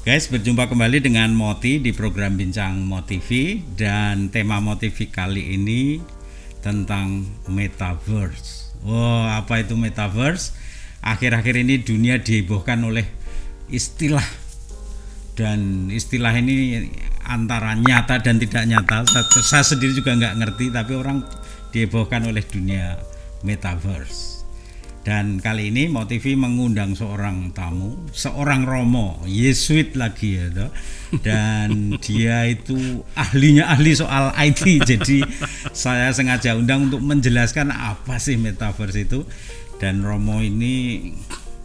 Guys, berjumpa kembali dengan Moti di program Bincang Motivi, dan tema Motivi kali ini tentang Metaverse. Apa itu Metaverse? Akhir-akhir ini dunia dihebohkan oleh istilah, dan istilah ini antara nyata dan tidak nyata. Saya sendiri juga nggak ngerti, tapi orang dihebohkan oleh dunia Metaverse. Dan kali ini Motivi mengundang seorang tamu, seorang Romo, Yesuit lagi ya toh. Dan dia itu ahli soal IT. Jadi saya sengaja undang untuk menjelaskan apa sih Metaverse itu. Dan Romo ini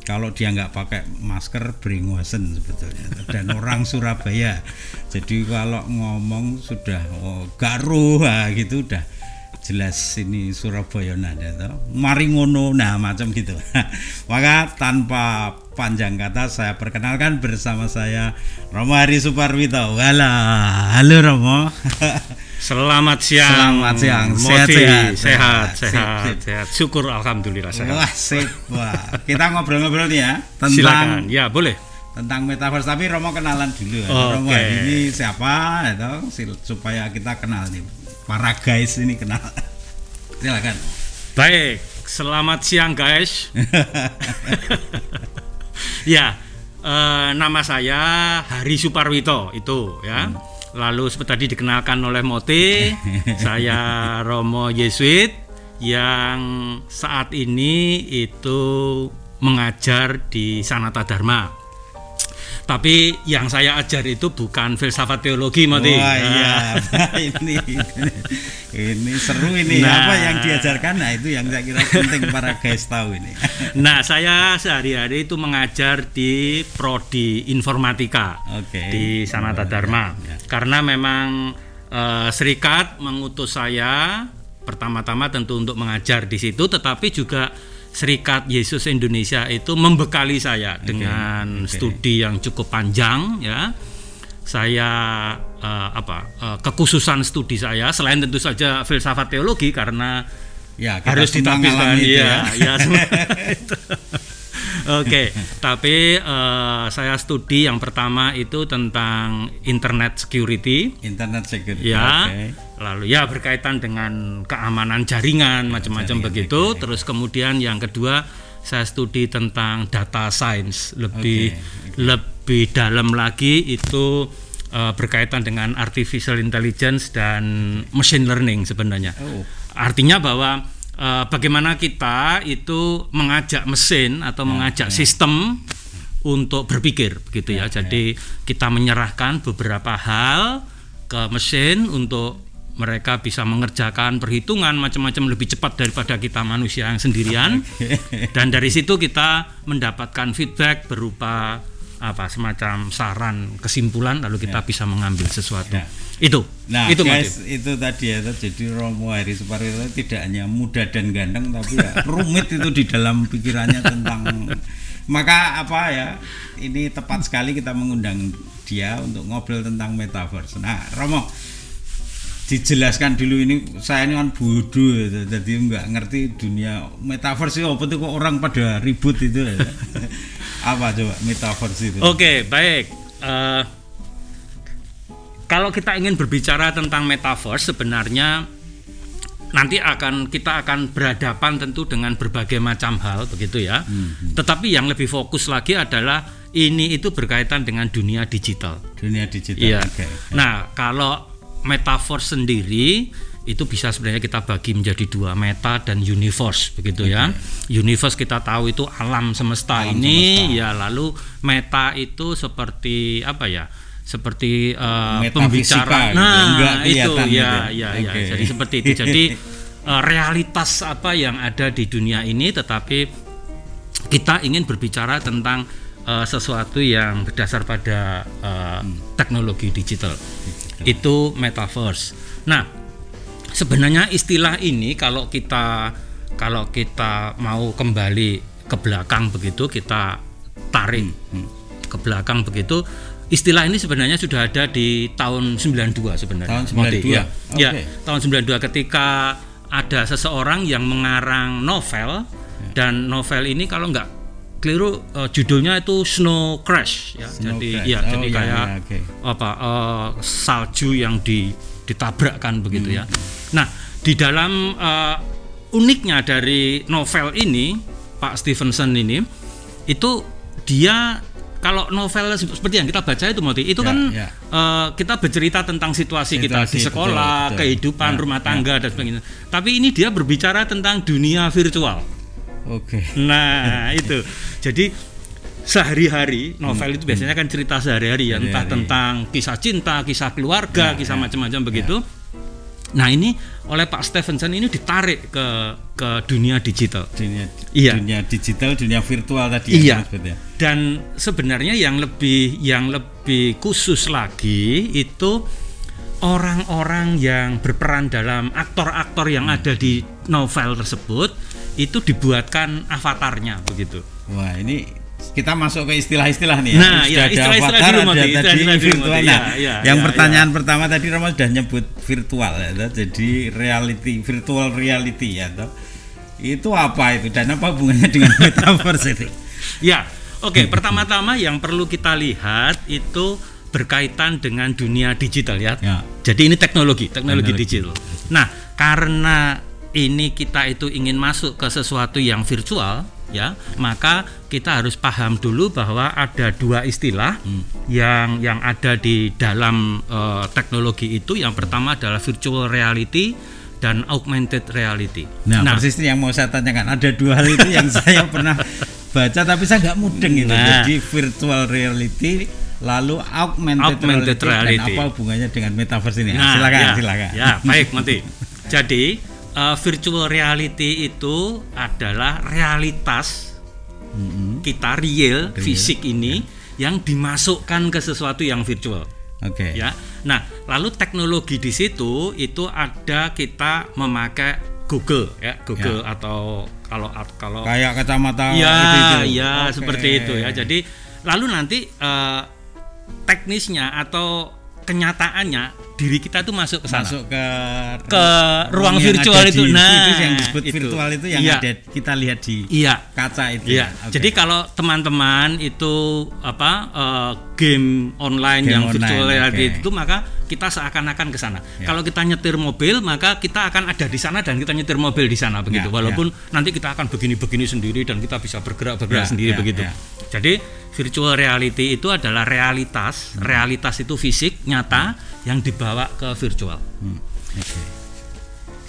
kalau dia nggak pakai masker beringosen sebetulnya. Dan orang Surabaya. Jadi kalau ngomong sudah garuh gitu udah jelas ini Surabaya nada, mari ngono, nah macam gitu. Maka tanpa panjang kata saya perkenalkan bersama saya Romo Hari Suparwito. Halo Romo. Selamat siang. Selamat siang. Sehat. Syukur alhamdulillah sehat. Wah, sip. Wah, kita ngobrol-ngobrol nih ya tentang silakan. Ya, boleh. Tentang Metaverse, tapi Romo kenalan dulu ya. Romo ini siapa itu supaya kita kenal nih. Para guys ini kenal. Silakan. Baik, selamat siang guys. Ya, nama saya Hari Suparwito itu ya. Lalu seperti tadi dikenalkan oleh Moti, saya Romo Yesuit yang saat ini itu mengajar di Sanata Dharma. Tapi yang saya ajar itu bukan filsafat teologi, Moti. Wah iya, ini seru ini. Apa yang diajarkan? Nah itu yang saya kira penting para guys tahu ini. Nah, saya sehari-hari itu mengajar di prodi informatika di Sanata Dharma. Karena memang serikat mengutus saya pertama-tama tentu untuk mengajar di situ, tetapi juga Serikat Yesus Indonesia itu membekali saya dengan studi yang cukup panjang ya. Saya kekhususan studi saya selain tentu saja filsafat teologi karena harus ditampilkan ya. Tapi saya studi yang pertama itu tentang internet security. Ya. Lalu ya berkaitan dengan keamanan jaringan macam-macam begitu. Terus kemudian yang kedua saya studi tentang data science lebih dalam lagi itu berkaitan dengan artificial intelligence dan machine learning sebenarnya. Artinya bahwa bagaimana kita itu mengajak mesin atau mengajak sistem untuk berpikir begitu ya. Jadi kita menyerahkan beberapa hal ke mesin untuk mereka bisa mengerjakan perhitungan macam-macam lebih cepat daripada kita manusia yang sendirian. Dan dari situ kita mendapatkan feedback berupa semacam saran, kesimpulan, lalu kita bisa mengambil sesuatu. Itu guys, itu tadi ya. Jadi Romo Hari Suparwito tidak hanya muda dan ganteng, tapi ya rumit itu di dalam pikirannya tentang. Maka ini tepat sekali kita mengundang dia untuk ngobrol tentang Metaverse. Nah, Romo, dijelaskan dulu ini, saya ini kan bodoh ya, jadi nggak ngerti dunia Metaverse itu apa tuh, kok orang pada ribut itu ya. Apa coba Metaverse itu? Baik. Kalau kita ingin berbicara tentang Metaverse, sebenarnya nanti kita akan berhadapan tentu dengan berbagai macam hal begitu ya. Tetapi yang lebih fokus lagi adalah ini itu berkaitan dengan dunia digital. Iya. Nah, kalau Metaverse sendiri itu bisa sebenarnya kita bagi menjadi dua, meta dan universe begitu ya. Universe kita tahu itu alam semesta ini ya, lalu meta itu seperti seperti pembicaraan. Jadi seperti itu. Jadi realitas apa yang ada di dunia ini, tetapi kita ingin berbicara tentang sesuatu yang berdasar pada teknologi digital. Itu Metaverse. Nah, sebenarnya istilah ini kalau kita mau kembali ke belakang begitu, kita tarik ke belakang begitu, istilah ini sebenarnya sudah ada di tahun 92 sebenarnya. Tahun 92. Ya, tahun 92 ketika ada seseorang yang mengarang novel, dan novel ini kalau nggak keliru judulnya itu Snow Crash ya. Jadi kayak salju yang ditabrakkan begitu ya. Nah, di dalam uniknya dari novel ini Pak Stevenson ini itu dia kalau novel seperti yang kita baca itu Moti itu kita bercerita tentang situasi kita di sekolah, kehidupan rumah tangga dan sebagainya. Tapi ini dia berbicara tentang dunia virtual. Nah, itu. Jadi sehari-hari novel itu biasanya kan cerita sehari-hari ya, entah tentang kisah cinta, kisah keluarga, kisah macam-macam begitu. Nah, ini oleh Pak Stevenson ini ditarik ke dunia digital. Dunia digital, dunia virtual tadi ya. Dan sebenarnya yang lebih khusus lagi itu orang-orang yang berperan dalam aktor-aktor yang ada di novel tersebut itu dibuatkan avatarnya begitu. Wah, ini kita masuk ke istilah-istilah nih ya. Nah, istilah-istilah dulu virtual. Yang pertanyaan pertama tadi Romo sudah nyebut virtual ya, jadi virtual reality ya. Itu apa itu dan apa hubungannya dengan metaverse itu? Ya, pertama-tama yang perlu kita lihat itu berkaitan dengan dunia digital ya. Jadi ini teknologi digital. Nah, karena ini kita itu ingin masuk ke sesuatu yang virtual ya, maka kita harus paham dulu bahwa ada dua istilah yang ada di dalam teknologi itu. Yang pertama adalah virtual reality dan augmented reality. Nah, persis yang mau saya tanyakan, ada dua hal itu yang saya pernah baca tapi saya nggak mudeng itu. Jadi virtual reality lalu augmented reality. Dan apa hubungannya dengan metaverse ini? Silakan. Ya, baik nanti. Jadi virtual reality itu adalah realitas kita real fisik ini yang dimasukkan ke sesuatu yang virtual. Ya. Nah, lalu teknologi di situ itu ada kita memakai Google ya, atau kalau kayak kacamata seperti itu ya. Jadi lalu nanti teknisnya atau kenyataannya diri kita tuh masuk ke sana, ke ruang virtual itu. Nah, itu yang disebut virtual itu yang ada kita lihat di kaca itu. Jadi kalau teman-teman itu game online yang virtual reality itu, maka kita seakan-akan ke sana. Kalau kita nyetir mobil, maka kita akan ada di sana dan kita nyetir mobil di sana begitu. Walaupun nanti kita akan begini-begini sendiri dan kita bisa bergerak sendiri begitu. Jadi virtual reality itu adalah realitas itu fisik nyata yang dibawa ke virtual.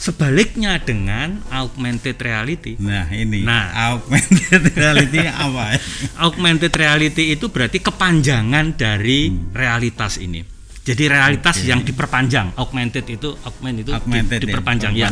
Sebaliknya dengan augmented reality. Augmented reality apa? Augmented reality itu berarti kepanjangan dari realitas ini. Jadi realitas yang diperpanjang. Augmented itu diperpanjang ya.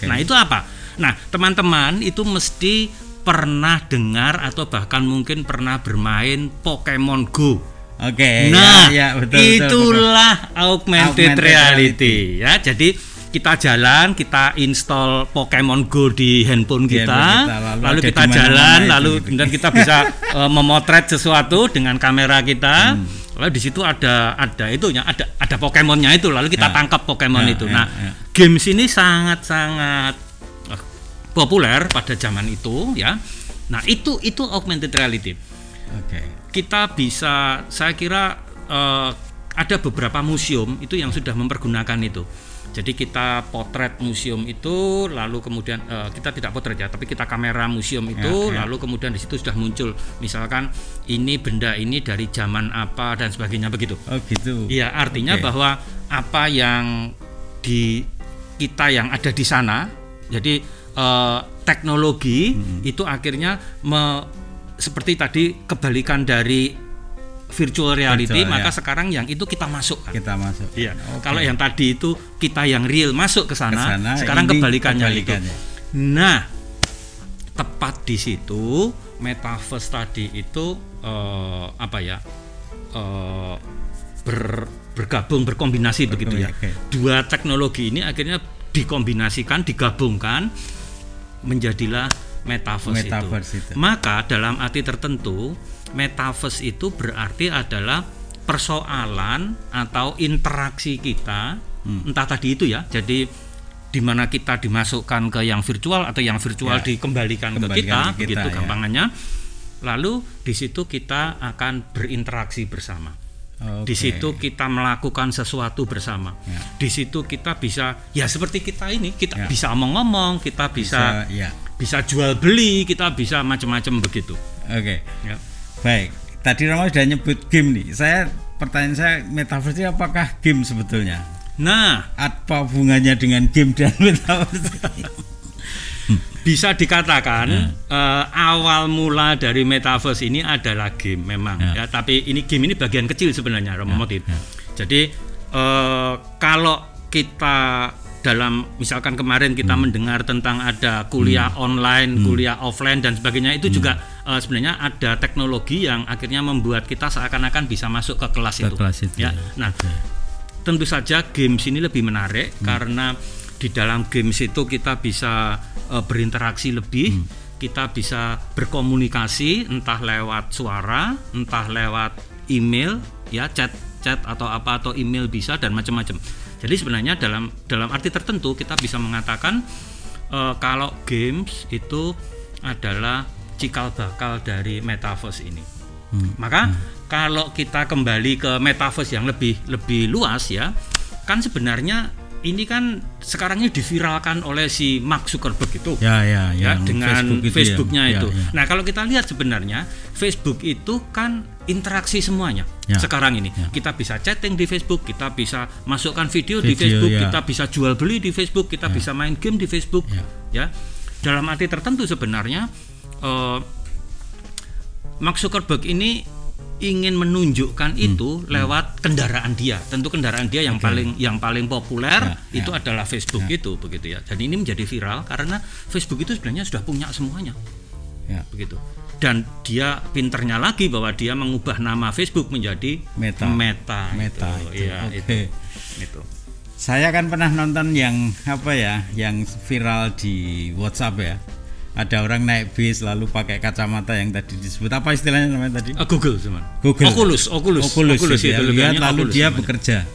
Nah, itu apa? Nah, teman-teman itu mesti pernah dengar atau bahkan mungkin pernah bermain Pokemon Go. Betul, itulah augmented reality ya. Jadi kita jalan, kita install Pokemon Go di handphone kita, lalu kita jalan, lalu kemudian kita bisa memotret sesuatu dengan kamera kita. Lalu di situ ada itunya, ada Pokemonnya itu, lalu kita tangkap Pokemon itu. Nah, games ini sangat populer pada zaman itu ya. Nah, itu augmented reality. Kita bisa, saya kira ada beberapa museum itu yang sudah mempergunakan itu. Jadi kita potret museum itu, lalu kemudian kita tidak potret ya, tapi kita kamera museum itu, lalu kemudian di situ sudah muncul misalkan ini benda ini dari zaman apa dan sebagainya begitu. Iya, artinya bahwa apa yang di kita yang ada di sana, jadi teknologi itu akhirnya seperti tadi kebalikan dari virtual reality, maka sekarang yang itu kita masukkan. Iya. Kalau yang tadi itu kita yang real masuk ke sana, sekarang kebalikannya itu. Nah, tepat di situ metaverse tadi itu bergabung, berkombinasi begitu ya. Dua teknologi ini akhirnya dikombinasikan, digabungkan menjadilah metaverse itu. Maka dalam arti tertentu metaverse itu berarti adalah persoalan atau interaksi kita, entah tadi itu ya, jadi di mana kita dimasukkan ke yang virtual atau yang virtual dikembalikan ke kita begitu gampangannya. Lalu di situ kita akan berinteraksi bersama. Di situ kita melakukan sesuatu bersama. Di situ kita bisa, ya seperti kita ini, kita bisa ngomong, kita bisa jual beli, kita bisa macam-macam begitu. Baik. Tadi Rama sudah nyebut game nih. Pertanyaan saya, metaverse ini apakah game sebetulnya? Nah, apa hubungannya dengan game dan metaverse? Bisa dikatakan awal mula dari metaverse ini adalah game memang ya, tapi game ini bagian kecil sebenarnya Romo Motif. Jadi kalau kita misalkan kemarin kita mendengar tentang ada kuliah online, kuliah offline dan sebagainya, itu juga sebenarnya ada teknologi yang akhirnya membuat kita seakan-akan bisa masuk ke kelas itu. Ya. Nah, tentu saja games ini lebih menarik karena di dalam games itu kita bisa berinteraksi lebih, kita bisa berkomunikasi entah lewat suara, entah lewat email, ya chat atau email bisa dan macam-macam. Jadi sebenarnya dalam arti tertentu kita bisa mengatakan kalau games itu adalah cikal bakal dari metaverse ini. Maka kalau kita kembali ke metaverse yang lebih luas ya, kan sebenarnya ini kan sekarang ini diviralkan oleh si Mark Zuckerberg itu ya dengan Facebooknya itu. Nah kalau kita lihat sebenarnya Facebook itu kan interaksi semuanya sekarang ini. Kita bisa chatting di Facebook, kita bisa masukkan video di Facebook, kita bisa jual beli di Facebook, kita bisa main game di Facebook. Ya, dalam arti tertentu sebenarnya Mark Zuckerberg ini ingin menunjukkan itu lewat kendaraan dia. Tentu kendaraan dia yang paling populer itu adalah Facebook itu, begitu ya. Dan ini menjadi viral karena Facebook itu sebenarnya sudah punya semuanya. Begitu. Dan dia pinternya lagi bahwa dia mengubah nama Facebook menjadi Meta. Itu. Saya kan pernah nonton yang viral di WhatsApp ya. Ada orang naik bis lalu pakai kacamata yang tadi disebut apa istilahnya namanya tadi? Google. Oculus ya, itu lihat lalu Oculus dia namanya. Bekerja.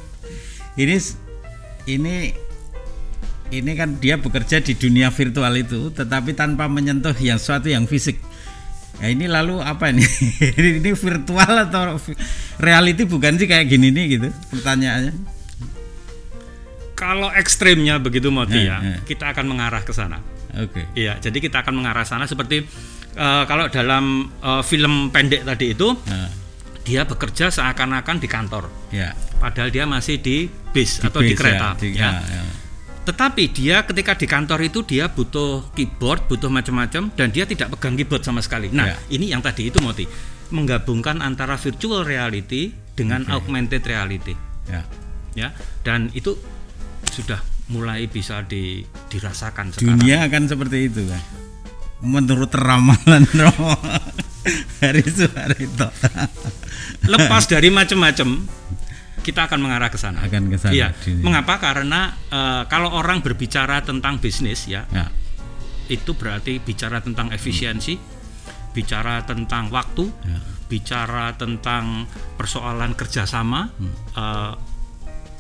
Ini kan dia bekerja di dunia virtual itu, tetapi tanpa menyentuh sesuatu yang fisik. Ya ini lalu apa ini? Ini virtual atau reality bukan sih kayak gini nih gitu pertanyaannya? Kalau ekstrimnya begitu kita akan mengarah ke sana. Iya, jadi kita akan mengarah sana seperti kalau dalam film pendek tadi itu dia bekerja seakan-akan di kantor, padahal dia masih di bis atau di kereta. Tetapi dia ketika di kantor itu dia butuh keyboard, butuh macam-macam, dan dia tidak pegang keyboard sama sekali. Nah, ini yang tadi itu menggabungkan antara virtual reality dengan augmented reality. Dan itu sudah mulai bisa dirasakan sekarang. Dunia akan seperti itu kan. Menurut ramalan Hari Suharito. Lepas dari macam-macam, kita akan mengarah ke sana. Iya. Mengapa? Karena kalau orang berbicara tentang bisnis itu berarti bicara tentang efisiensi, bicara tentang waktu, bicara tentang persoalan kerjasama,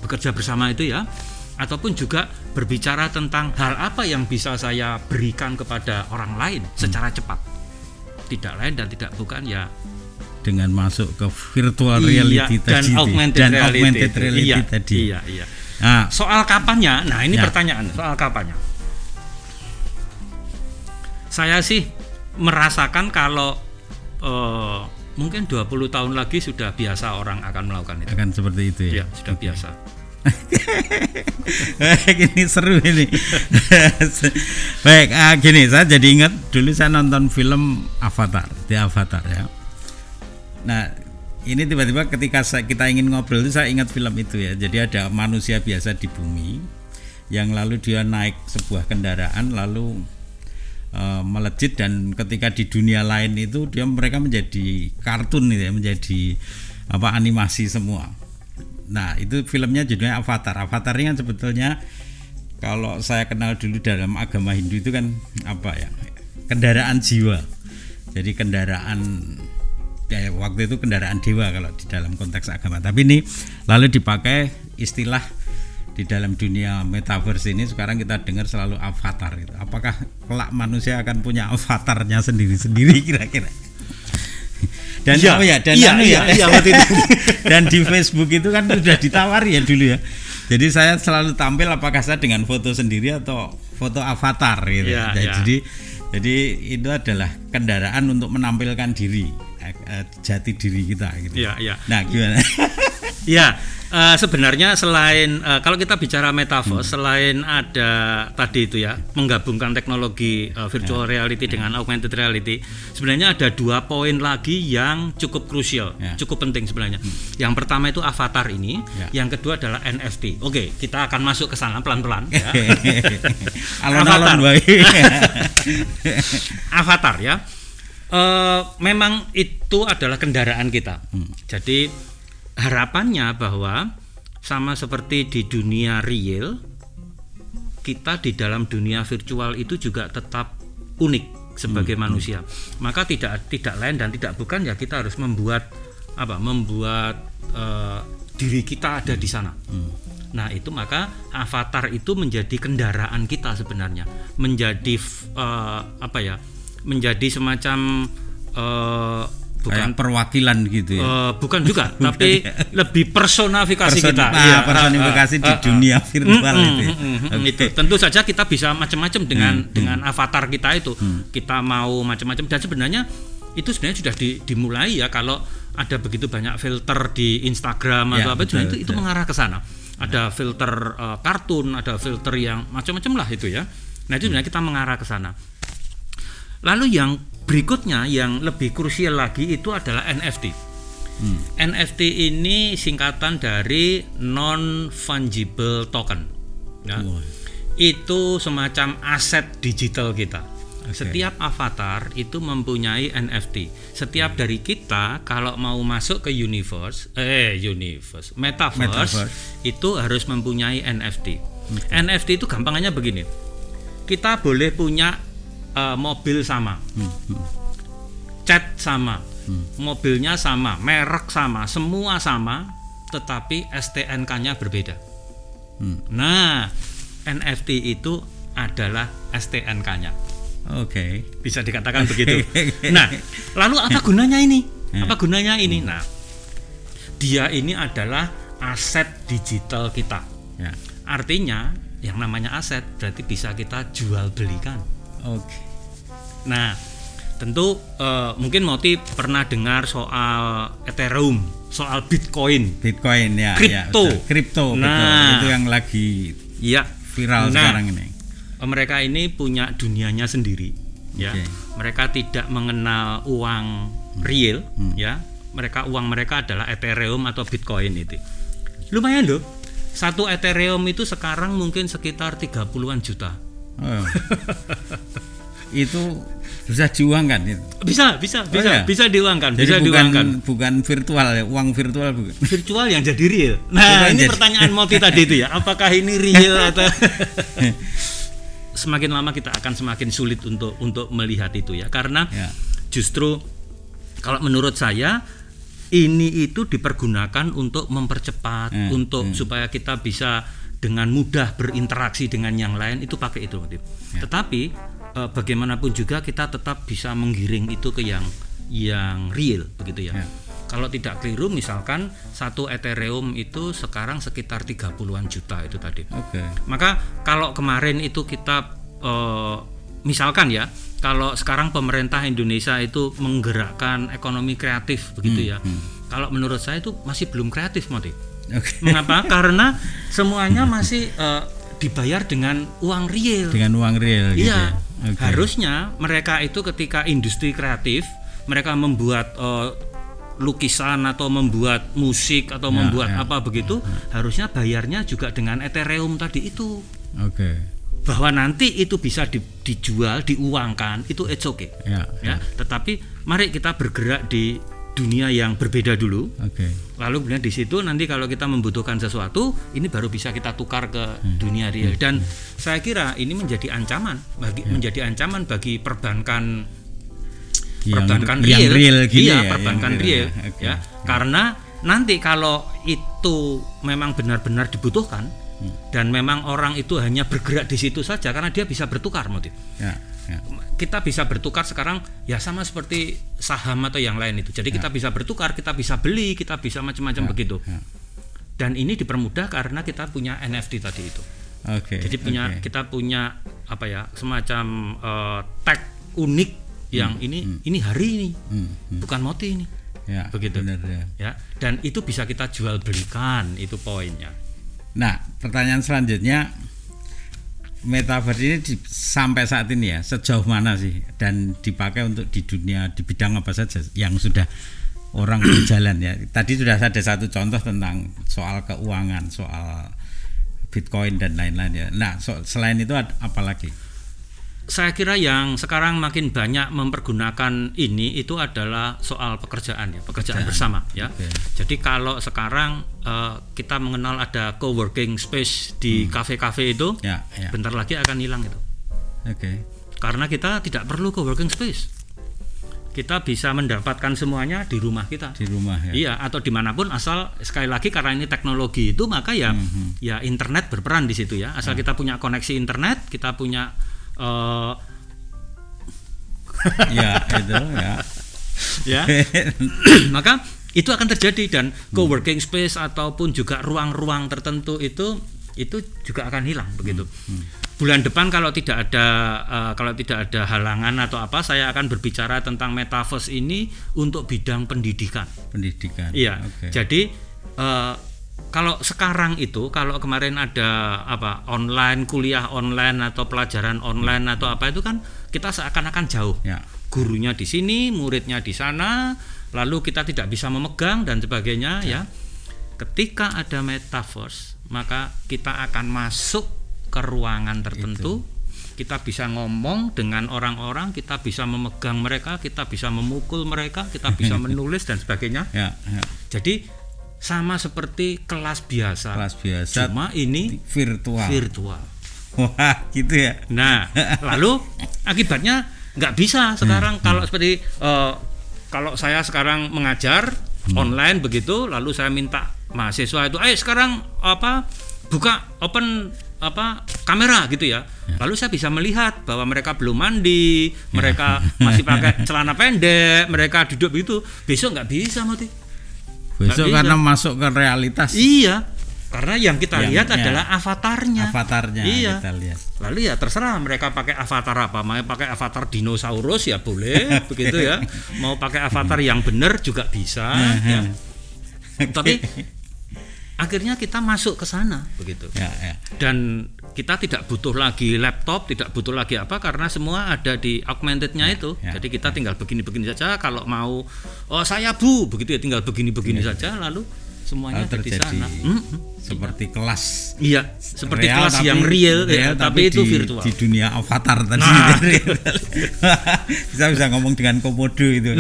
bekerja bersama itu ya. Ataupun juga berbicara tentang hal apa yang bisa saya berikan kepada orang lain secara cepat. Tidak lain dan tidak bukan dengan masuk ke virtual reality dan tadi augmented reality tadi. Iya. Nah, soal kapannya? Nah, ini pertanyaan soal kapannya. Saya sih merasakan kalau mungkin 20 tahun lagi sudah biasa orang akan melakukan itu. Akan seperti itu ya. Iya, sudah biasa. Ini seru ini. Baik, gini, saya jadi ingat dulu saya nonton film Avatar, The Avatar ya. Nah, ini tiba-tiba ketika kita ingin ngobrol itu saya ingat film itu ya. Jadi ada manusia biasa di bumi yang lalu dia naik sebuah kendaraan lalu melejit, dan ketika di dunia lain itu mereka menjadi kartun ya, menjadi animasi semua. Nah, itu filmnya judulnya Avatar. Avatar ini kan sebetulnya kalau saya kenal dulu dalam agama Hindu itu kan kendaraan jiwa. Jadi kendaraan waktu itu kendaraan dewa kalau di dalam konteks agama. Tapi ini lalu dipakai istilah di dalam dunia metaverse ini, sekarang kita dengar selalu avatar gitu. Apakah kelak manusia akan punya avatarnya sendiri-sendiri kira-kira? Dan waktu itu. Dan di Facebook itu kan sudah ditawari ya dulu ya. Jadi saya selalu tampil apakah saya dengan foto sendiri atau foto avatar gitu. Jadi itu adalah kendaraan untuk menampilkan diri, jati diri kita gitu. Nah, gimana? Sebenarnya selain kalau kita bicara metaverse, selain ada tadi itu ya menggabungkan teknologi virtual reality dengan augmented reality, sebenarnya ada 2 poin lagi yang cukup krusial, cukup penting sebenarnya. Yang pertama itu avatar ini, yang kedua adalah NFT. Oke, kita akan masuk ke sana pelan-pelan. Ya. Alon-alon avatar ya. Memang itu adalah kendaraan kita. Jadi harapannya bahwa sama seperti di dunia real, kita di dalam dunia virtual itu juga tetap unik sebagai manusia. Maka tidak lain dan tidak bukan ya kita harus membuat diri kita ada di sana. Nah itu maka avatar itu menjadi kendaraan kita sebenarnya, menjadi menjadi semacam bukan perwakilan gitu ya. Bukan juga, tapi lebih personifikasi kita. Personifikasi di dunia virtual itu. Itu tentu saja kita bisa macam-macam dengan avatar kita itu. Kita mau macam-macam dan sebenarnya itu sebenarnya sudah dimulai ya, kalau ada begitu banyak filter di Instagram atau apa itu mengarah ke sana. Ada filter kartun, ada filter yang macam-macam lah itu ya. Nah itu sebenarnya kita mengarah ke sana. Lalu yang berikutnya yang lebih krusial lagi itu adalah NFT. NFT ini singkatan dari non fungible token. Ya. Itu semacam aset digital kita. Setiap avatar itu mempunyai NFT. Setiap dari kita kalau mau masuk ke metaverse itu harus mempunyai NFT. NFT itu gampangannya begini. Kita boleh punya mobil sama, cat sama, mobilnya sama, merek sama, semua sama, tetapi STNK-nya berbeda. Nah, NFT itu adalah STNK-nya. Oke. Bisa dikatakan begitu. Nah, lalu apa gunanya ini? Nah, dia ini adalah aset digital kita. Artinya, yang namanya aset berarti bisa kita jual belikan. Oke. Nah, tentu mungkin Moti pernah dengar soal Ethereum, soal Bitcoin ya, kripto. Nah, itu yang lagi viral sekarang ini. Mereka ini punya dunianya sendiri, ya. Mereka tidak mengenal uang real, ya. Uang mereka adalah Ethereum atau Bitcoin itu. Lumayan loh. Satu Ethereum itu sekarang mungkin sekitar 30-an juta. Itu bisa diuangkan itu. Bisa diuangkan. Jadi bukan virtual ya, uang virtual bukan. Virtual yang jadi real. Nah, ini pertanyaan Moti tadi itu ya. Apakah ini real atau semakin lama kita akan semakin sulit untuk melihat itu ya. Karena justru kalau menurut saya ini itu dipergunakan untuk mempercepat, supaya kita bisa dengan mudah berinteraksi dengan yang lain, itu pakai itu. Tetapi bagaimanapun juga kita tetap bisa menggiring itu ke yang real begitu ya. Kalau tidak keliru misalkan satu Ethereum itu sekarang sekitar 30-an juta itu tadi. Maka kalau kemarin itu kita misalkan ya, kalau sekarang pemerintah Indonesia itu menggerakkan ekonomi kreatif begitu ya. Kalau menurut saya itu masih belum kreatif, Moti. Mengapa? Karena semuanya masih dibayar dengan uang real. Gitu ya. Harusnya mereka itu ketika industri kreatif, mereka membuat lukisan atau membuat musik atau membuat apa begitu, harusnya bayarnya juga dengan Ethereum tadi itu. Bahwa nanti itu bisa dijual, diuangkan, itu it's okay. Ya. Tetapi mari kita bergerak di dunia yang berbeda dulu. Lalu kemudian di situ nanti kalau kita membutuhkan sesuatu, ini baru bisa kita tukar ke dunia real. Dan saya kira ini menjadi ancaman bagi perbankan real. Perbankan real. Ya. Karena nanti kalau itu memang benar-benar dibutuhkan, Dan memang orang itu hanya bergerak di situ saja karena dia bisa bertukar, Motif. Ya. Kita bisa bertukar sekarang ya sama seperti saham atau yang lain itu. Jadi kita bisa bertukar, kita bisa beli, kita bisa macam-macam begitu. Dan ini dipermudah karena kita punya NFT tadi itu. Jadi kita punya apa ya, semacam tag unik yang ini hari ini, bukan Moti ini. Begitu. Benar, ya. Dan itu bisa kita jual belikan, itu poinnya. Nah, pertanyaan selanjutnya, metaverse ini sampai saat ini ya sejauh mana sih, dan dipakai untuk di dunia di bidang apa saja yang sudah orang berjalan ya. Tadi sudah ada satu contoh tentang soal keuangan, soal Bitcoin dan lain-lain ya. Nah, selain itu apa lagi? Saya kira yang sekarang makin banyak mempergunakan ini itu adalah soal pekerjaan ya, pekerjaan bersama ya. Jadi kalau sekarang kita mengenal ada co-working space di kafe-kafe itu, bentar lagi akan hilang itu. Karena kita tidak perlu co-working space. Kita bisa mendapatkan semuanya di rumah kita. Di rumah ya. Iya, atau dimanapun, asal sekali lagi karena ini teknologi itu, maka ya ya internet berperan di situ ya. Asal kita punya koneksi internet, kita punya ya itu ya maka itu akan terjadi, dan co-working space ataupun juga ruang-ruang tertentu itu juga akan hilang begitu. Bulan depan kalau tidak ada halangan atau apa, saya akan berbicara tentang metaverse ini untuk bidang pendidikan. Iya. Jadi kalau sekarang itu, kalau kemarin ada online, kuliah online atau pelajaran online atau apa itu kan kita seakan-akan jauh. Gurunya di sini, muridnya di sana, lalu kita tidak bisa memegang dan sebagainya ya. Ketika ada metaverse, maka kita akan masuk ke ruangan tertentu. Kita bisa ngomong dengan orang-orang, kita bisa memegang mereka, kita bisa memukul mereka, kita bisa menulis dan sebagainya. Jadi sama seperti kelas biasa, cuma ini virtual. Wah, gitu ya. Nah, lalu akibatnya nggak bisa sekarang kalau seperti kalau saya sekarang mengajar online begitu, lalu saya minta mahasiswa itu, sekarang buka open kamera gitu ya. Lalu saya bisa melihat bahwa mereka belum mandi, mereka masih pakai celana pendek, mereka duduk begitu. Besok nggak bisa, Moti. Besok karena masuk ke realitas. Iya, karena yang kita lihat adalah avatarnya. Iya. Kita lihat. Lalu ya terserah mereka pakai avatar apa, mau pakai avatar dinosaurus ya boleh, begitu ya. Mau pakai avatar yang benar juga bisa. Ya. Tapi akhirnya kita masuk ke sana, begitu. Dan kita tidak butuh lagi laptop, tidak butuh lagi apa, karena semua ada di augmentednya itu. Jadi kita tinggal begini-begini saja. Kalau mau, saya begitu ya, tinggal begini-begini saja, lalu semuanya di sana. Seperti kelas. Iya, seperti real, kelas yang real tapi itu virtual. Di dunia avatar tadi. Bisa ngomong dengan komodo itu.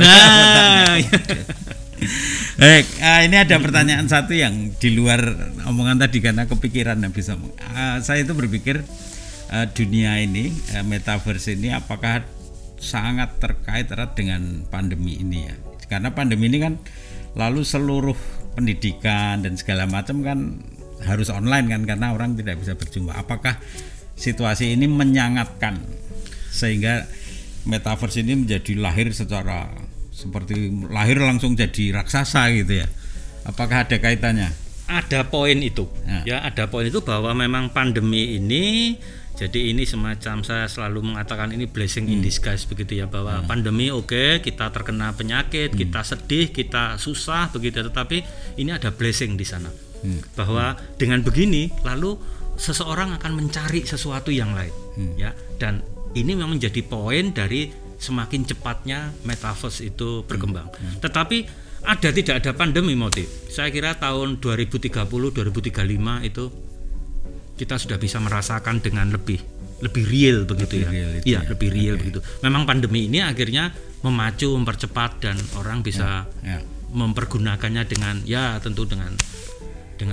Baik, ini ada pertanyaan satu yang di luar omongan tadi karena kepikiran bisa. Saya itu berpikir dunia ini, metaverse ini apakah sangat terkait erat dengan pandemi ini ya? Karena pandemi ini kan lalu seluruh pendidikan dan segala macam kan harus online kan, karena orang tidak bisa berjumpa. Apakah situasi ini menyangatkan sehingga metaverse ini menjadi lahir seperti lahir langsung jadi raksasa gitu ya? Apakah ada kaitannya? Ada poin itu ya, ada poin itu bahwa memang pandemi ini, jadi ini semacam, saya selalu mengatakan ini blessing in disguise begitu ya, bahwa pandemi kita terkena penyakit, kita sedih, kita susah begitu, tetapi ini ada blessing di sana. Bahwa dengan begini lalu seseorang akan mencari sesuatu yang lain ya, dan ini memang menjadi poin dari semakin cepatnya metaverse itu berkembang. Tetapi tidak ada pandemi, Motif. Saya kira tahun 2030, 2035 itu kita sudah bisa merasakan dengan lebih real begitu ya. Lebih real begitu. Memang pandemi ini akhirnya memacu, mempercepat, dan orang bisa mempergunakannya dengan tentu dengan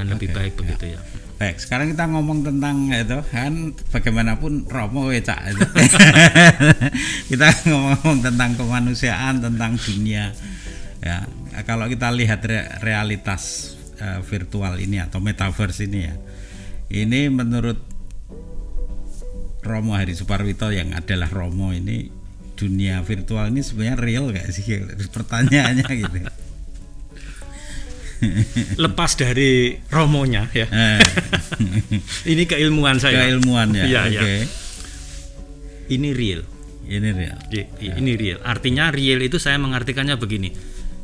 lebih baik begitu ya. Baik, sekarang kita ngomong tentang itu kan, bagaimanapun Romo Cak itu. Kita ngomong tentang kemanusiaan, tentang dunia. Ya, kalau kita lihat realitas virtual ini atau metaverse ini ya, Ini menurut Romo Hari Suparwito yang adalah Romo ini, dunia virtual ini sebenarnya real gak sih? Pertanyaannya gitu. Lepas dari Romonya ya. Ini keilmuan saya. Keilmuan ya. Iya, okay. Ya. Ini real. Ini real. Ini real. Artinya real itu saya mengartikannya begini.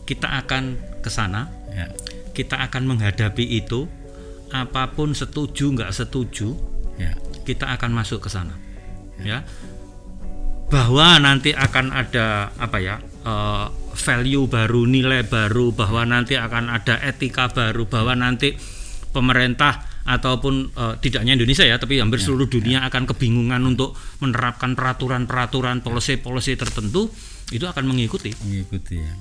Kita akan ke sana. Ya. Kita akan menghadapi itu, apapun setuju nggak setuju, ya. Kita akan masuk ke sana, ya. Bahwa nanti akan ada value baru, nilai baru, bahwa nanti akan ada etika baru, bahwa nanti pemerintah ataupun tidak hanya Indonesia ya, tapi hampir seluruh dunia akan kebingungan untuk menerapkan peraturan-peraturan, policy-policy tertentu, itu akan mengikuti ya.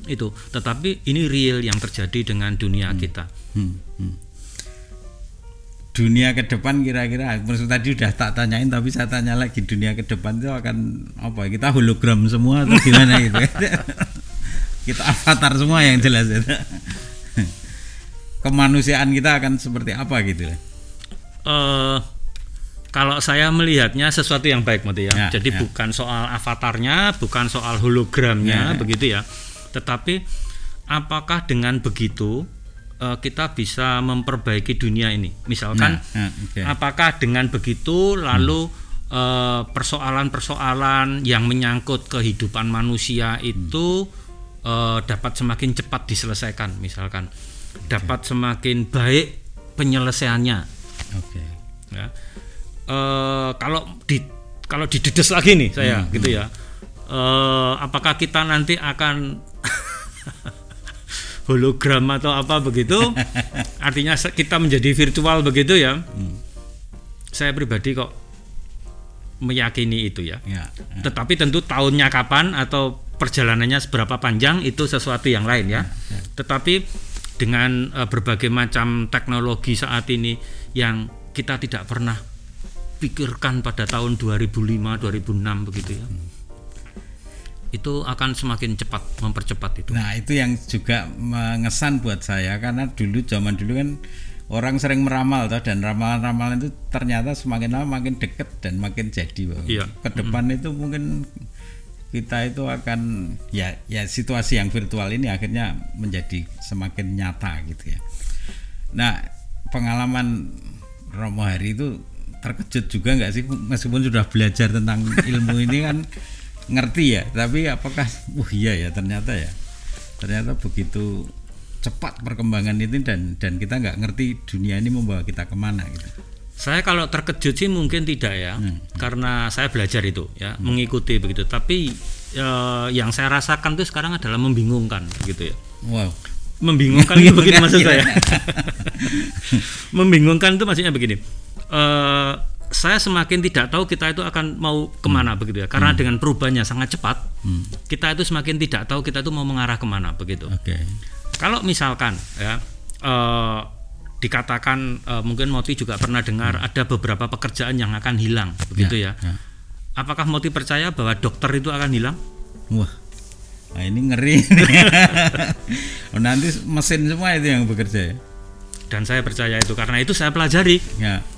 Itu, tetapi ini real yang terjadi dengan dunia kita. Dunia ke depan kira-kira, maksud tadi udah tak tanyain, tapi saya tanya lagi, dunia ke depan itu akan apa? Kita hologram semua atau gimana gitu? Kita avatar semua yang jelas itu. Kemanusiaan kita akan seperti apa gitu? Kalau saya melihatnya sesuatu yang baik, Mati ya. Jadi ya. Bukan soal avatarnya, bukan soal hologramnya, begitu ya. Tetapi apakah dengan begitu kita bisa memperbaiki dunia ini? Misalkan, apakah dengan begitu lalu persoalan-persoalan yang menyangkut kehidupan manusia itu dapat semakin cepat diselesaikan, misalkan dapat semakin baik penyelesaiannya. Ya. Kalau didedes lagi nih saya, gitu ya. Apakah kita nanti akan hologram atau apa begitu? Artinya kita menjadi virtual begitu ya. Saya pribadi kok meyakini itu ya. Tetapi tentu tahunnya kapan atau perjalanannya seberapa panjang itu sesuatu yang lain ya. Tetapi dengan berbagai macam teknologi saat ini yang kita tidak pernah pikirkan pada tahun 2005, 2006 begitu ya. Itu akan semakin cepat, mempercepat itu. Nah, itu yang juga mengesan buat saya, karena zaman dulu kan orang sering meramal toh, dan ramalan-ramalan itu ternyata semakin lama makin dekat dan makin jadi. Iya. Ke depan itu mungkin kita itu akan ya situasi yang virtual ini akhirnya menjadi semakin nyata gitu ya. Nah, pengalaman Romo Hari itu terkejut juga nggak sih, meskipun sudah belajar tentang ilmu ini kan ngerti ya, tapi apakah iya ya ternyata begitu cepat perkembangan itu dan kita nggak ngerti dunia ini membawa kita kemana gitu. Saya kalau terkejut sih mungkin tidak ya, karena saya belajar itu ya, mengikuti begitu. Tapi yang saya rasakan itu sekarang adalah membingungkan gitu ya. Wow. Membingungkan itu begini maksud saya. Membingungkan itu maksudnya begini. Saya semakin tidak tahu kita itu akan mau kemana begitu ya, karena dengan perubahannya sangat cepat, kita itu semakin tidak tahu kita itu mau mengarah kemana begitu. Kalau misalkan ya dikatakan mungkin Moti juga pernah dengar ada beberapa pekerjaan yang akan hilang begitu ya. Apakah Moti percaya bahwa dokter itu akan hilang? Wah, nah ini ngeri. Nanti mesin semua itu yang bekerja ya. Dan saya percaya itu karena itu saya pelajari.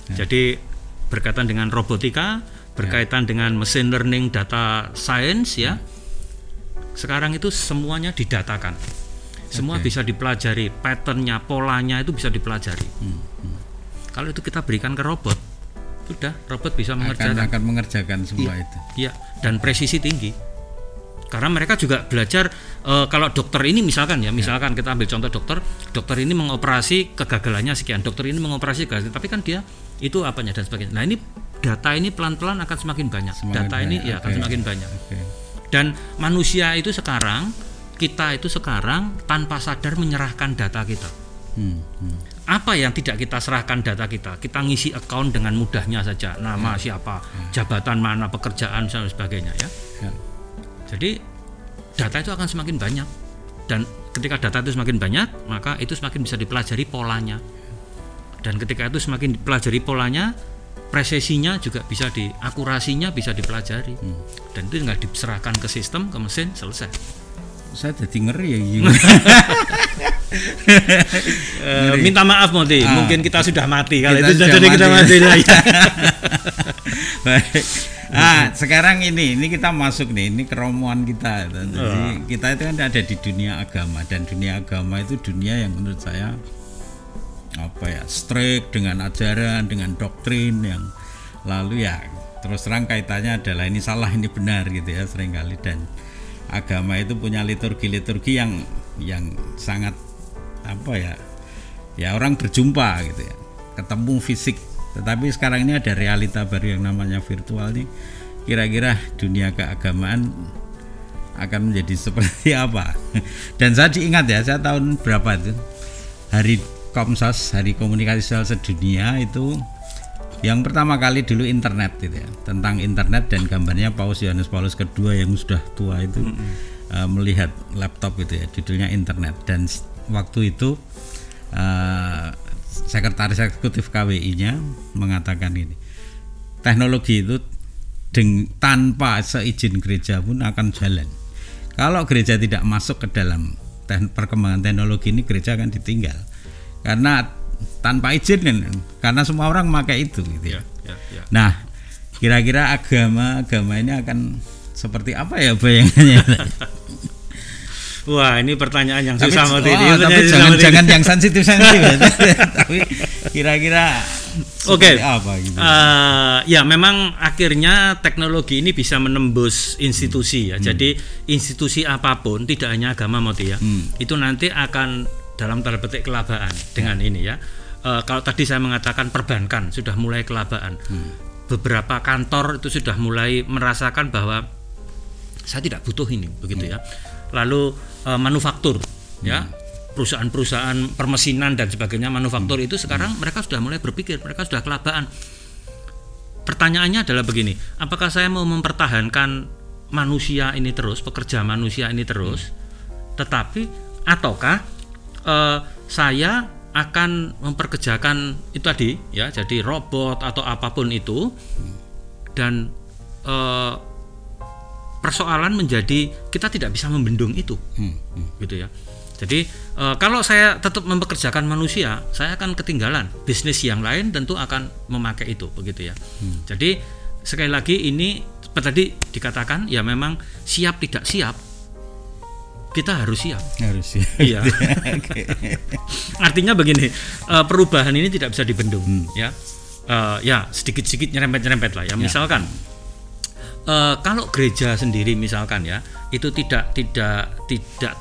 Jadi berkaitan dengan robotika, berkaitan dengan machine learning, data science ya. Sekarang itu semuanya didatakan. Semua bisa dipelajari, patternnya, polanya itu bisa dipelajari. Kalau itu kita berikan ke robot, sudah robot bisa mengerjakan. Akan mengerjakan semua itu. Iya, dan presisi tinggi. Karena mereka juga belajar. Kalau dokter ini misalkan kita ambil contoh dokter ini mengoperasi kegagalannya sekian, dokter ini mengoperasi kegagalan, tapi kan dia itu apanya dan sebagainya. Nah ini data ini pelan-pelan akan semakin banyak. Akan semakin banyak. Dan manusia itu sekarang, kita itu sekarang tanpa sadar menyerahkan data kita. Apa yang tidak kita serahkan data kita? Kita ngisi account dengan mudahnya saja, nama siapa, jabatan mana, pekerjaan dan sebagainya ya. Jadi data itu akan semakin banyak, dan ketika data itu semakin banyak, maka itu semakin bisa dipelajari polanya. Dan ketika itu semakin dipelajari polanya, presisinya juga bisa akurasinya bisa dipelajari. Dan itu tinggal diserahkan ke sistem, ke mesin, selesai. Saya jadi ngeri ya. Minta maaf Moti, mungkin kita sudah mati kalau itu jadi kita mati lah ya. Baik. Sekarang ini kita masuk nih, ini keromuan kita. Jadi kita itu kan ada di dunia agama, dan dunia agama itu dunia yang menurut saya strict dengan ajaran, dengan doktrin yang lalu ya terus terang kaitannya adalah ini salah ini benar gitu ya seringkali. Dan agama itu punya liturgi yang sangat ya orang berjumpa gitu ya, ketemu fisik. Tetapi sekarang ini ada realita baru yang namanya virtual nih. Kira-kira dunia keagamaan akan menjadi seperti apa? Dan saya diingat ya, saya tahun berapa itu? Hari Komsas, Hari Komunikasi Sosial Sedunia itu yang pertama kali dulu internet gitu ya. Tentang internet dan gambarnya Paus Yohanes Paulus II yang sudah tua itu melihat laptop gitu ya, judulnya internet. Dan waktu itu Sekretaris Eksekutif KWI-nya mengatakan ini, teknologi itu tanpa seizin gereja pun akan jalan. Kalau gereja tidak masuk ke dalam perkembangan teknologi ini, gereja akan ditinggal karena tanpa izin kan, karena semua orang memakai itu gitu ya. Nah, kira-kira agama ini akan seperti apa ya bayangannya? Wah, ini pertanyaan yang susah tapi jangan yang sensitif tapi kira-kira apa gitu. Ya memang akhirnya teknologi ini bisa menembus institusi ya. Jadi institusi apapun, tidak hanya agama Moti ya, itu nanti akan dalam tanda petik kelabaan dengan ini ya. Kalau tadi saya mengatakan perbankan sudah mulai kelabaan, beberapa kantor itu sudah mulai merasakan bahwa saya tidak butuh ini begitu ya. Lalu manufaktur ya, perusahaan-perusahaan permesinan dan sebagainya, manufaktur itu sekarang mereka sudah mulai berpikir, mereka sudah kelabaan. Pertanyaannya adalah begini, apakah saya mau mempertahankan manusia ini terus, pekerja manusia ini terus, tetapi ataukah saya akan memperkerjakan itu tadi ya, jadi robot atau apapun itu, dan persoalan menjadi kita tidak bisa membendung itu, gitu ya. Jadi kalau saya tetap mempekerjakan manusia, saya akan ketinggalan. Bisnis yang lain tentu akan memakai itu, begitu ya. Jadi sekali lagi ini seperti tadi dikatakan ya, memang siap tidak siap, kita harus siap. Iya. Artinya begini, perubahan ini tidak bisa dibendung, ya. Ya sedikit-sedikit nyerempet-nyerempet lah ya. Misalkan kalau gereja sendiri misalkan ya, itu tidak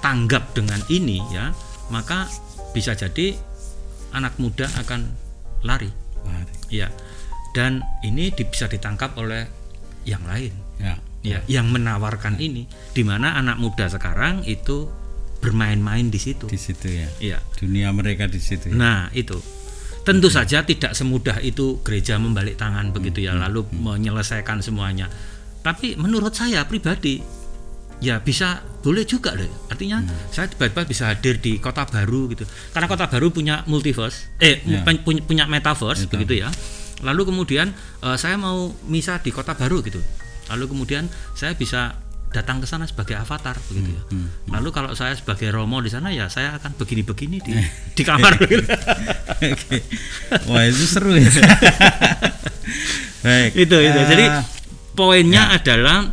tanggap dengan ini ya, maka bisa jadi anak muda akan lari. Ya. Dan ini bisa ditangkap oleh yang lain. Ya, yang menawarkan ini, di mana anak muda sekarang itu bermain-main di situ. Di situ ya. Iya. Dunia mereka di situ. Ya? Nah, itu. Tentu saja tidak semudah itu gereja membalik tangan begitu ya, lalu menyelesaikan semuanya. Tapi menurut saya pribadi ya bisa, boleh juga loh. Artinya saya tiba-tiba bisa hadir di Kota Baru gitu. Karena Kota Baru punya multiverse, punya metaverse begitu ya. Lalu kemudian saya mau misa di Kota Baru gitu. Lalu kemudian saya bisa datang ke sana sebagai avatar begitu ya. Lalu kalau saya sebagai Romo di sana ya, saya akan begini-begini di kamar gitu. Wah, itu seru ya. Baik. Itu. Jadi poinnya adalah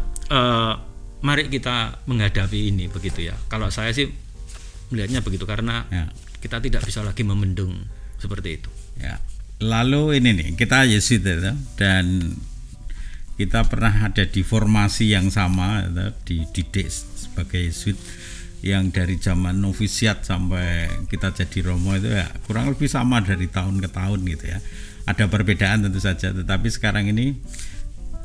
mari kita menghadapi ini begitu ya. Kalau saya sih melihatnya begitu, karena kita tidak bisa lagi memendung seperti itu. Ya. Lalu ini nih, kita Yesuit ya, dan kita pernah ada di formasi yang sama ya, dididik sebagai Yesuit yang dari zaman novisiat sampai kita jadi Romo itu ya kurang lebih sama dari tahun ke tahun gitu ya. Ada perbedaan tentu saja, tetapi sekarang ini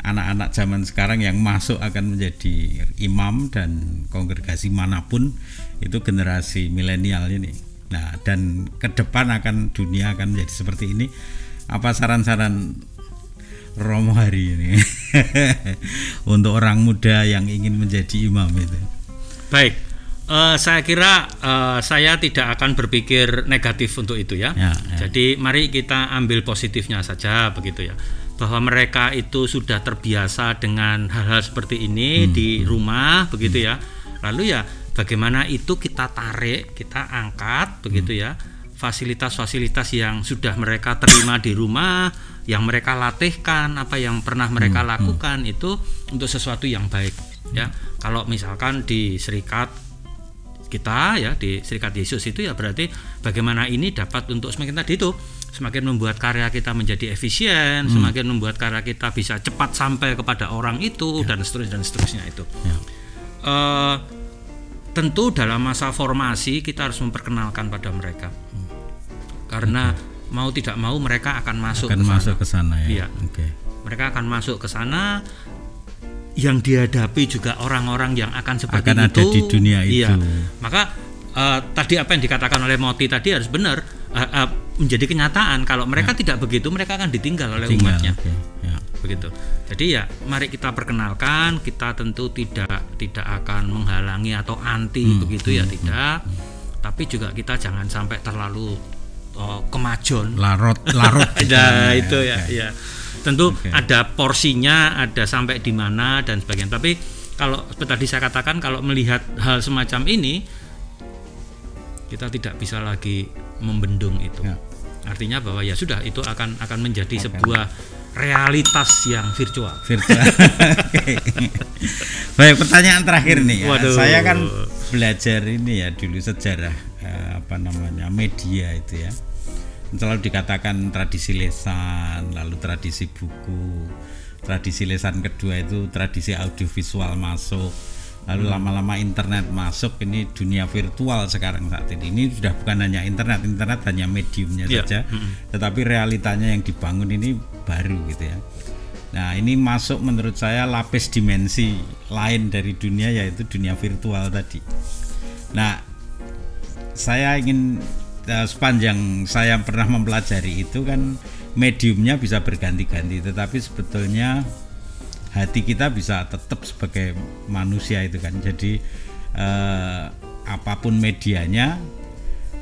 anak-anak zaman sekarang yang masuk akan menjadi imam dan kongregasi manapun itu generasi milenial ini. Nah, dan ke depan dunia akan menjadi seperti ini. Apa saran-saran Romo hari ini untuk orang muda yang ingin menjadi imam itu? Baik, saya kira saya tidak akan berpikir negatif untuk itu ya. Jadi mari kita ambil positifnya saja begitu ya. Bahwa mereka itu sudah terbiasa dengan hal-hal seperti ini di rumah begitu ya. Lalu ya bagaimana itu kita tarik, kita angkat begitu ya, fasilitas-fasilitas yang sudah mereka terima di rumah, yang mereka latihkan, apa yang pernah mereka lakukan itu untuk sesuatu yang baik ya. Kalau misalkan di serikat kita ya, di serikat Yesus itu ya berarti bagaimana ini dapat untuk semakin tadi itu semakin membuat karya kita menjadi efisien, semakin membuat karya kita bisa cepat sampai kepada orang itu dan seterusnya itu. Tentu dalam masa formasi kita harus memperkenalkan pada mereka, karena mau tidak mau mereka akan masuk ke sana ya. Iya. Mereka akan masuk ke sana, yang dihadapi juga orang-orang yang akan seperti akan itu ada di dunia itu. Iya. Maka tadi apa yang dikatakan oleh Moti tadi harus benar, menjadi kenyataan. Kalau mereka tidak begitu, mereka akan ditinggal oleh umatnya. Begitu. Jadi ya mari kita perkenalkan, kita tentu tidak akan menghalangi atau anti begitu ya, tidak. Tapi juga kita jangan sampai terlalu kemajon, larut. Ya itu ya. Tentu ada porsinya, ada sampai di mana dan sebagainya. Tapi kalau seperti tadi saya katakan, kalau melihat hal semacam ini, kita tidak bisa lagi membendung itu. Artinya bahwa ya sudah, itu akan menjadi sebuah realitas yang virtual. Baik, pertanyaan terakhir nih ya. Saya kan belajar ini ya dulu sejarah media itu ya. Selalu dikatakan tradisi lesan, lalu tradisi buku, tradisi lesan kedua itu tradisi audiovisual masuk, lalu lama-lama internet masuk, ini dunia virtual sekarang saat ini. Ini sudah bukan hanya internet hanya mediumnya saja, tetapi realitanya yang dibangun ini baru gitu ya. Nah ini masuk menurut saya lapis dimensi lain dari dunia, yaitu dunia virtual tadi. Nah saya ingin, sepanjang saya pernah mempelajari itu kan mediumnya bisa berganti-ganti, tetapi sebetulnya hati kita bisa tetap sebagai manusia itu kan. Jadi apapun medianya,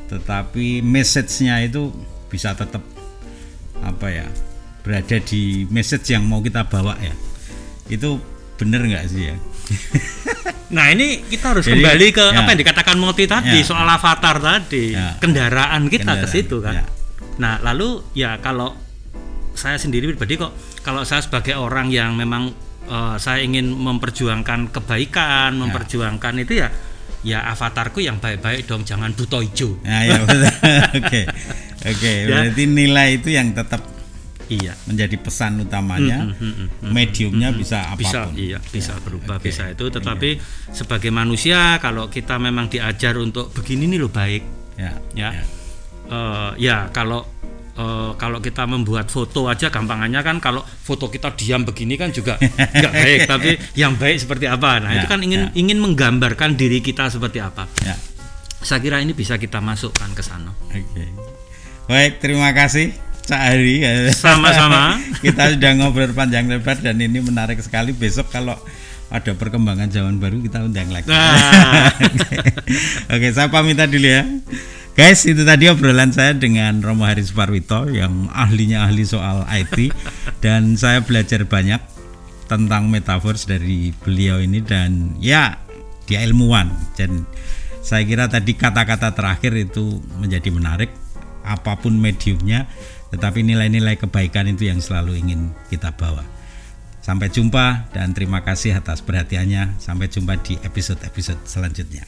tetapi message-nya itu bisa tetap berada di message yang mau kita bawa ya. Itu bener nggak sih ya? Nah ini kita harus kembali ke apa yang dikatakan Moti tadi soal avatar tadi, kendaraan kita ke situ kan. Nah lalu ya kalau saya sendiri pribadi kok, kalau saya sebagai orang yang memang saya ingin memperjuangkan kebaikan, memperjuangkan itu ya avatarku yang baik-baik dong, jangan buto hijau. Oke. Berarti nilai itu yang tetap menjadi pesan utamanya. Mediumnya bisa apapun. Bisa berubah, bisa itu. Tetapi sebagai manusia, kalau kita memang diajar untuk begini nih lo baik, kalau kita membuat foto aja gampangannya kan, kalau foto kita diam begini kan juga nggak baik. Tapi yang baik seperti apa? Nah itu kan ingin menggambarkan diri kita seperti apa. Saya kira ini bisa kita masukkan ke sana. Baik, terima kasih Cak Hari. Sama-sama. Kita sudah ngobrol panjang lebar dan ini menarik sekali. Besok kalau ada perkembangan zaman baru kita undang lagi. Oke, saya pamit dulu ya. Guys, itu tadi obrolan saya dengan Romo Hari Suparwito yang ahli soal IT, dan saya belajar banyak tentang metaverse dari beliau ini, dan ya dia ilmuwan, dan saya kira tadi kata-kata terakhir itu menjadi menarik. Apapun mediumnya, tetapi nilai-nilai kebaikan itu yang selalu ingin kita bawa. Sampai jumpa dan terima kasih atas perhatiannya. Sampai jumpa di episode-episode selanjutnya.